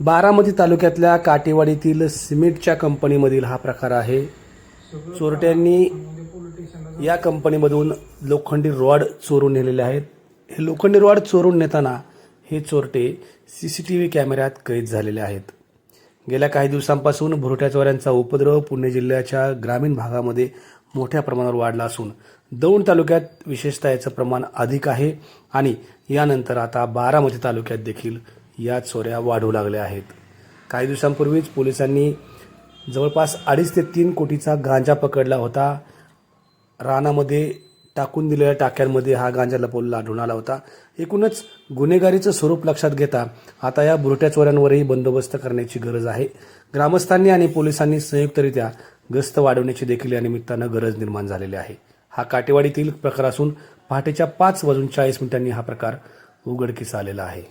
बारामती तालुक्यातल्या काटेवाडीतील सिमेंटच्या कंपनीमधील हा प्रकार आहे। चोरट्यांनी या कंपनीमधून लोखंडी रॉड चोरून नेलेले आहेत। हे लोखंडी रॉड चोरून नेताना हे चोरटे सीसीटीव्ही कॅमेऱ्यात कैद झालेले आहेत। गेल्या काही दिवसांपासून भुरट्या चोऱ्यांचा उपद्रव पुणे जिल्ह्याच्या ग्रामीण भागामध्ये मोठ्या प्रमाणावर वाढला असून दौंड तालुक्यात विशेषतः याचं प्रमाण अधिक आहे आणि यानंतर आता बारामती तालुक्यात देखील या चोऱ्या वाढू लागल्या आहेत। काही दिवसांपूर्वीच पोलिसांनी जवळपास 2.5 ते 3 कोटीचा गांजा पकडला होता। रानामध्ये टाकून दिलेल्या टाक्यांमध्ये हा गांजा लपवलेला आढळून आला होता। एकूणच गुन्हेगारीचं स्वरूप लक्षात घेता आता या बुरट्या चोऱ्यांवरही बंदोबस्त करण्याची गरज आहे। ग्रामस्थांनी आणि पोलिसांनी संयुक्तरित्या गस्त वाढवण्याची देखील या निमित्तानं गरज निर्माण झालेली आहे। हा काटेवाडीतील प्रकार असून पहाटेच्या 5:40 हा प्रकार उघडकीस आलेला आहे।